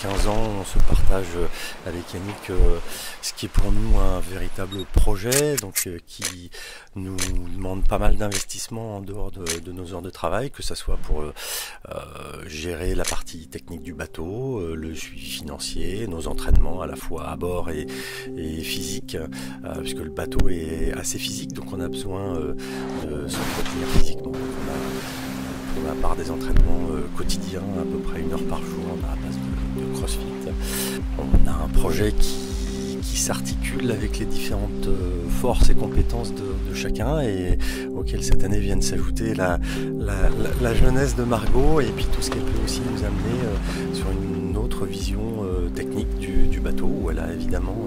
15 ans, on se partage avec Yannick ce qui est pour nous un véritable projet, donc qui nous demande pas mal d'investissement en dehors de nos heures de travail, que ce soit pour gérer la partie technique du bateau, le suivi financier, nos entraînements à la fois à bord et physique, puisque le bateau est assez physique, donc on a besoin de s'entretenir physiquement. Pour la part des entraînements quotidiens, à peu près 1 heure par jour, on a la base de CrossFit. On a un projet qui s'articule avec les différentes forces et compétences de chacun et auquel cette année viennent s'ajouter la jeunesse de Margot et puis tout ce qu'elle peut aussi nous amener sur une autre vision technique du bateau où elle a évidemment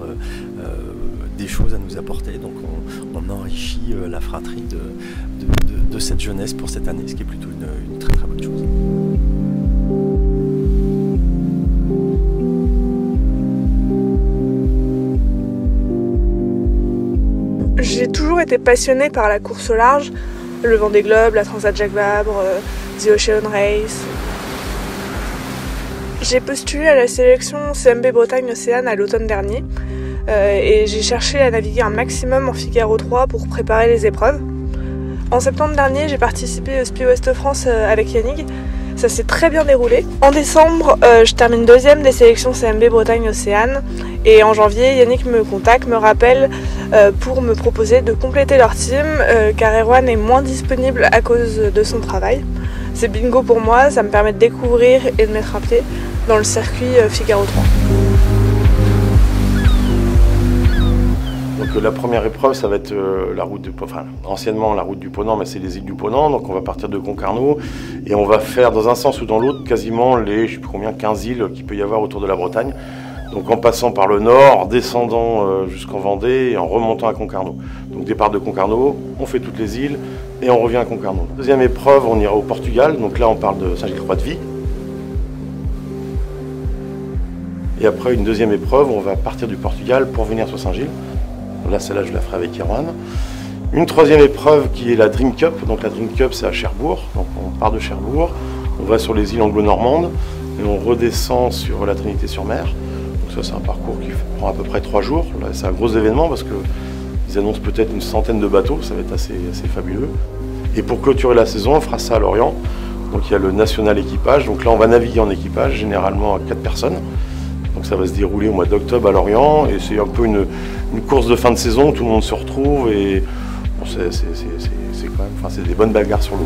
des choses à nous apporter. Donc on enrichit la fratrie de cette jeunesse pour cette année, ce qui est plutôt une très très bonne chose. J'ai toujours été passionnée par la course au large, le Vendée Globe, la Transat Jacques Vabre, The Ocean Race. J'ai postulé à la sélection CMB Bretagne Océane à l'automne dernier et j'ai cherché à naviguer un maximum en Figaro 3 pour préparer les épreuves. En septembre dernier, j'ai participé au Spi Ouest France avec Yannick. Ça s'est très bien déroulé. En décembre, je termine 2e des sélections CMB Bretagne Océane. Et en janvier, Yannick me contacte, me rappelle pour me proposer de compléter leur team car Erwan est moins disponible à cause de son travail. C'est bingo pour moi, ça me permet de découvrir et de mettre un pied dans le circuit Figaro 3. Donc la première épreuve, ça va être la route du anciennement la route du Ponant, mais c'est les îles du Ponant. Donc on va partir de Concarneau et on va faire dans un sens ou dans l'autre quasiment les, je sais plus combien, 15 îles qu'il peut y avoir autour de la Bretagne. Donc en passant par le nord, en descendant jusqu'en Vendée et en remontant à Concarneau. Donc départ de Concarneau, on fait toutes les îles et on revient à Concarneau. Deuxième épreuve, on ira au Portugal. Donc là on parle de Saint-Gilles-Croix-de-Vie. Et après une deuxième épreuve, on va partir du Portugal pour venir sur Saint-Gilles. Là, celle-là, je la ferai avec Erwan. Une troisième épreuve qui est la Dream Cup. Donc la Dream Cup, c'est à Cherbourg. Donc on part de Cherbourg, on va sur les îles anglo-normandes et on redescend sur la Trinité-sur-Mer. Donc ça, c'est un parcours qui prend à peu près 3 jours. Là, c'est un gros événement parce qu'ils annoncent peut-être une centaine de bateaux. Ça va être assez fabuleux. Et pour clôturer la saison, on fera ça à Lorient. Donc il y a le National Équipage. Donc là, on va naviguer en équipage, généralement à 4 personnes. Donc ça va se dérouler au mois d'octobre à Lorient et c'est un peu une course de fin de saison où tout le monde se retrouve et bon, c'est quand même, c'est des bonnes bagarres sur l'eau.